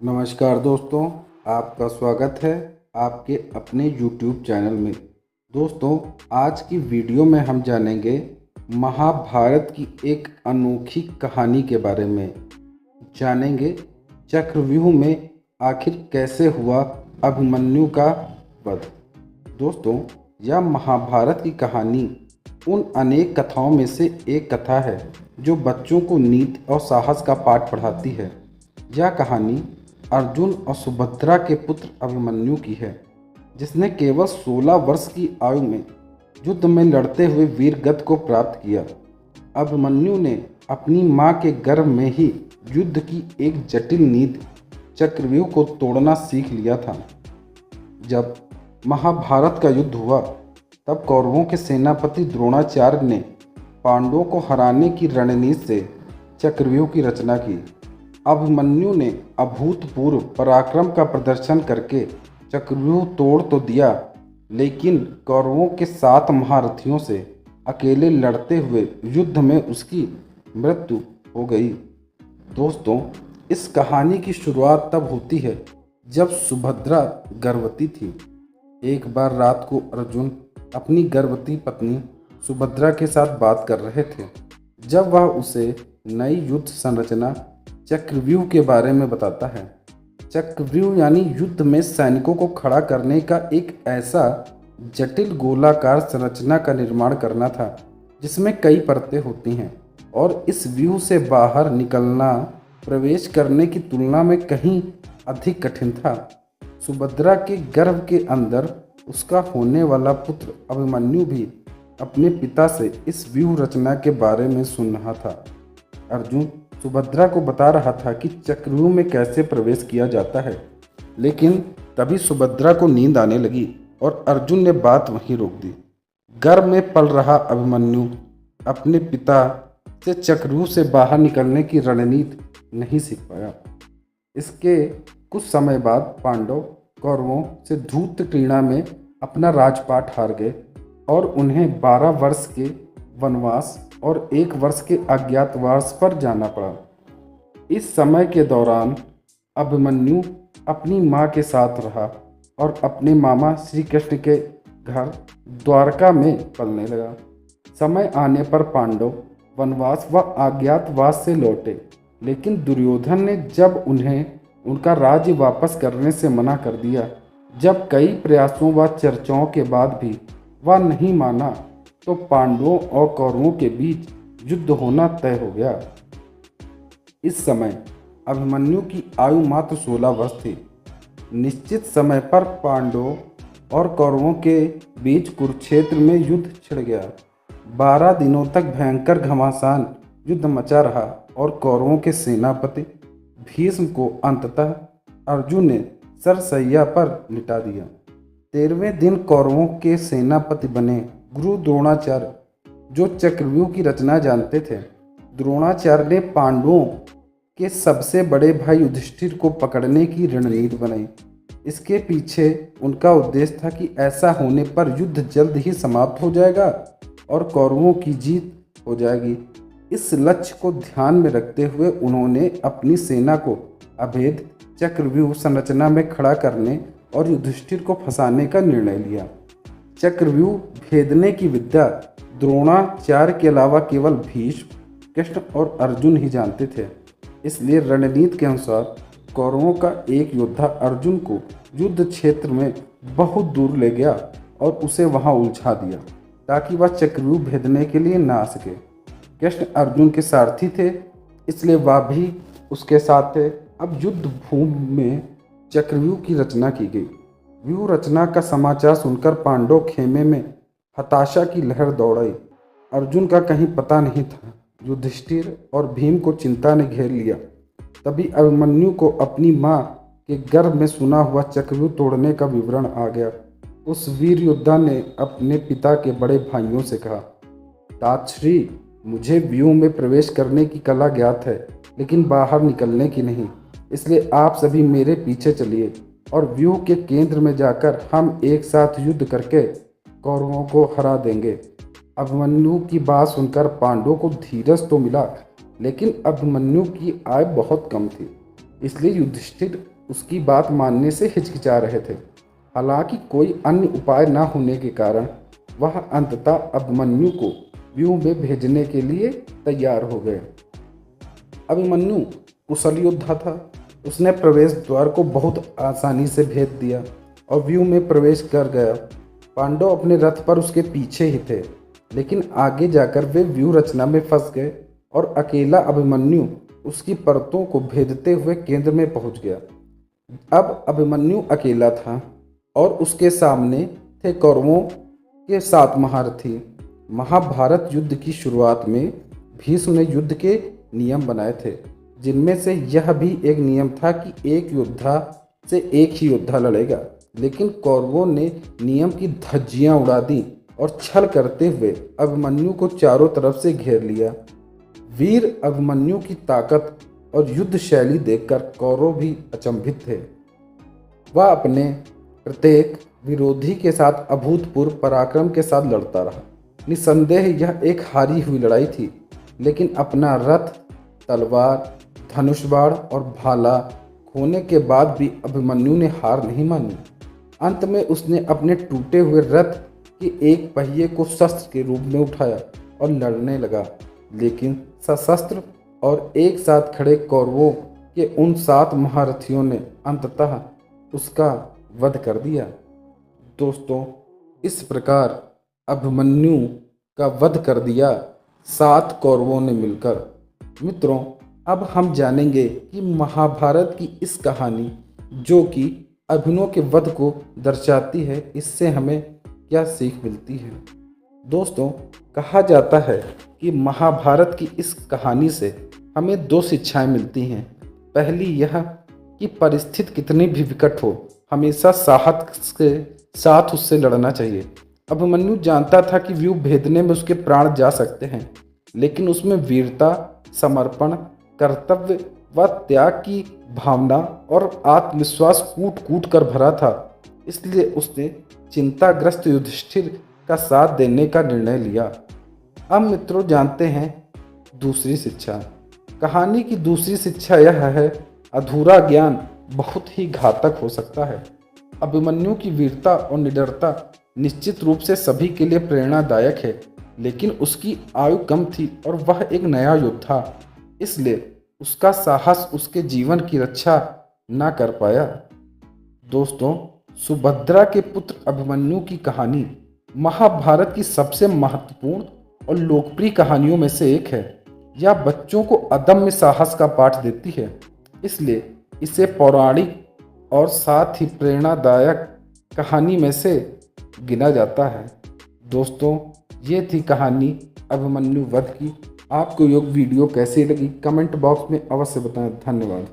नमस्कार दोस्तों, आपका स्वागत है आपके अपने YouTube चैनल में। दोस्तों, आज की वीडियो में हम जानेंगे महाभारत की एक अनोखी कहानी के बारे में। जानेंगे चक्रव्यूह में आखिर कैसे हुआ अभिमन्यु का वध। दोस्तों, यह महाभारत की कहानी उन अनेक कथाओं में से एक कथा है जो बच्चों को नीति और साहस का पाठ पढ़ाती है। यह कहानी अर्जुन और सुभद्रा के पुत्र अभिमन्यु की है, जिसने केवल 16 वर्ष की आयु में युद्ध में लड़ते हुए वीर गति को प्राप्त किया। अभिमन्यु ने अपनी मां के गर्भ में ही युद्ध की एक जटिल नीति चक्रव्यूह को तोड़ना सीख लिया था। जब महाभारत का युद्ध हुआ, तब कौरवों के सेनापति द्रोणाचार्य ने पांडवों को हराने की रणनीति से चक्रव्यूह की रचना की। अभिमन्यु ने अभूतपूर्व पराक्रम का प्रदर्शन करके चक्रव्यूह तोड़ तो दिया, लेकिन कौरवों के 7 महारथियों से अकेले लड़ते हुए युद्ध में उसकी मृत्यु हो गई। दोस्तों, इस कहानी की शुरुआत तब होती है जब सुभद्रा गर्भवती थी। एक बार रात को अर्जुन अपनी गर्भवती पत्नी सुभद्रा के साथ बात कर रहे थे, जब वह उसे नई युद्ध संरचना चक्रव्यूह के बारे में बताता है। चक्रव्यूह यानी युद्ध में सैनिकों को खड़ा करने का एक ऐसा जटिल गोलाकार संरचना का निर्माण करना था जिसमें कई परतें होती हैं, और इस व्यूह से बाहर निकलना प्रवेश करने की तुलना में कहीं अधिक कठिन था। सुभद्रा के गर्भ के अंदर उसका होने वाला पुत्र अभिमन्यु भी अपने पिता से इस व्यूह रचना के बारे में सुन रहा था। अर्जुन सुभद्रा को बता रहा था कि चक्रव्यूह में कैसे प्रवेश किया जाता है, लेकिन तभी सुभद्रा को नींद आने लगी और अर्जुन ने बात वहीं रोक दी। गर्भ में पल रहा अभिमन्यु अपने पिता से चक्रव्यूह से बाहर निकलने की रणनीति नहीं सीख पाया। इसके कुछ समय बाद पांडव कौरवों से धूर्त क्रीड़ा में अपना राजपाट हार गए और उन्हें 12 वर्ष के वनवास और 1 वर्ष के अज्ञातवास पर जाना पड़ा। इस समय के दौरान अभिमन्यु अपनी मां के साथ रहा और अपने मामा श्री कृष्ण के घर द्वारका में पलने लगा। समय आने पर पांडव वनवास व अज्ञातवास से लौटे, लेकिन दुर्योधन ने जब उन्हें उनका राज्य वापस करने से मना कर दिया। जब कई प्रयासों व चर्चाओं के बाद भी वह नहीं माना, तो पांडवों और कौरवों के बीच युद्ध होना तय हो गया। इस समय अभिमन्यु की आयु मात्र 16 वर्ष थी। निश्चित समय पर पांडवों और कौरवों के बीच कुरुक्षेत्र में युद्ध छिड़ गया। 12 दिनों तक भयंकर घमासान युद्ध मचा रहा और कौरवों के सेनापति भीष्म को अंततः अर्जुन ने सरसैया पर लिटा दिया। 13वें दिन कौरवों के सेनापति बने गुरु द्रोणाचार्य, जो चक्रव्यूह की रचना जानते थे। द्रोणाचार्य ने पांडवों के सबसे बड़े भाई युधिष्ठिर को पकड़ने की रणनीति बनाई। इसके पीछे उनका उद्देश्य था कि ऐसा होने पर युद्ध जल्द ही समाप्त हो जाएगा और कौरवों की जीत हो जाएगी। इस लक्ष्य को ध्यान में रखते हुए उन्होंने अपनी सेना को अभेद चक्रव्यूह संरचना में खड़ा करने और युधिष्ठिर को फंसाने का निर्णय लिया। चक्रव्यूह भेदने की विद्या द्रोणाचार्य के अलावा केवल भीष्म, कृष्ण और अर्जुन ही जानते थे। इसलिए रणनीति के अनुसार कौरवों का एक योद्धा अर्जुन को युद्ध क्षेत्र में बहुत दूर ले गया और उसे वहां उलझा दिया, ताकि वह चक्रव्यूह भेदने के लिए ना आ सके। कृष्ण अर्जुन के सारथी थे, इसलिए वह भी उसके साथ थे। अब युद्ध भूमि में चक्रव्यूह की रचना की गई। व्यूह रचना का समाचार सुनकर पांडव खेमे में हताशा की लहर दौड़ाई। अर्जुन का कहीं पता नहीं था। युधिष्ठिर और भीम को चिंता ने घेर लिया। तभी अभिमन्यु को अपनी मां के गर्भ में सुना हुआ चक्रव्यूह तोड़ने का विवरण आ गया। उस वीर योद्धा ने अपने पिता के बड़े भाइयों से कहा, तातश्री, मुझे व्यूह में प्रवेश करने की कला ज्ञात है, लेकिन बाहर निकलने की नहीं। इसलिए आप सभी मेरे पीछे चलिए और व्यूह के केंद्र में जाकर हम एक साथ युद्ध करके कौरवों को हरा देंगे। अभिमन्यु की बात सुनकर पांडवों को धीरज तो मिला, लेकिन अभिमन्यु की आयु बहुत कम थी, इसलिए युधिष्ठिर उसकी बात मानने से हिचकिचा रहे थे। हालांकि कोई अन्य उपाय न होने के कारण वह अंततः अभिमन्यु को व्यूह में भेजने के लिए तैयार हो गए। अभिमन्यु कुशल योद्धा था। उसने प्रवेश द्वार को बहुत आसानी से भेद दिया और व्यूह में प्रवेश कर गया। पांडव अपने रथ पर उसके पीछे ही थे, लेकिन आगे जाकर वे व्यूह रचना में फंस गए और अकेला अभिमन्यु उसकी परतों को भेदते हुए केंद्र में पहुंच गया। अब अभिमन्यु अकेला था और उसके सामने थे कौरवों के 7 महारथी। महाभारत युद्ध की शुरुआत में भीष्म ने युद्ध के नियम बनाए थे, जिनमें से यह भी एक नियम था कि एक योद्धा से एक ही योद्धा लड़ेगा। लेकिन कौरवों ने नियम की धज्जियां उड़ा दी और छल करते हुए अभिमन्यु को चारों तरफ से घेर लिया। वीर अभिमन्यु की ताकत और युद्ध शैली देखकर कौरव भी अचंभित थे। वह अपने प्रत्येक विरोधी के साथ अभूतपूर्व पराक्रम के साथ लड़ता रहा। निस्संदेह यह एक हारी हुई लड़ाई थी, लेकिन अपना रथ, तलवार, धनुष बाण और भाला खोने के बाद भी अभिमन्यु ने हार नहीं मानी। अंत में उसने अपने टूटे हुए रथ के एक पहिए को शस्त्र के रूप में उठाया और लड़ने लगा। लेकिन सशस्त्र और एक साथ खड़े कौरवों के उन 7 महारथियों ने अंततः उसका वध कर दिया। दोस्तों, इस प्रकार अभिमन्यु का वध कर दिया 7 कौरवों ने मिलकर। मित्रों, अब हम जानेंगे कि महाभारत की इस कहानी, जो कि अभिमन्यु के वध को दर्शाती है, इससे हमें क्या सीख मिलती है। दोस्तों, कहा जाता है कि महाभारत की इस कहानी से हमें 2 शिक्षाएं मिलती हैं। पहली यह कि परिस्थिति कितनी भी विकट हो, हमेशा साहस के साथ उससे लड़ना चाहिए। अभिमन्यु जानता था कि व्यूह भेदने में उसके प्राण जा सकते हैं, लेकिन उसमें वीरता, समर्पण, कर्तव्य व त्याग की भावना और आत्मविश्वास कूट कूट कर भरा था। इसलिए उसने चिंताग्रस्त युधिष्ठिर का साथ देने का निर्णय लिया। अब मित्रों, जानते हैं दूसरी शिक्षा। कहानी की दूसरी शिक्षा यह है, अधूरा ज्ञान बहुत ही घातक हो सकता है। अभिमन्यु की वीरता और निडरता निश्चित रूप से सभी के लिए प्रेरणादायक है, लेकिन उसकी आयु कम थी और वह एक नया योद्धा, इसलिए उसका साहस उसके जीवन की रक्षा न कर पाया। दोस्तों, सुभद्रा के पुत्र अभिमन्यु की कहानी महाभारत की सबसे महत्वपूर्ण और लोकप्रिय कहानियों में से एक है। यह बच्चों को अदम्य साहस का पाठ देती है, इसलिए इसे पौराणिक और साथ ही प्रेरणादायक कहानी में से गिना जाता है। दोस्तों, ये थी कहानी अभिमन्यु वध की। आपको ये वीडियो कैसी लगी कमेंट बॉक्स में अवश्य बताएं। धन्यवाद।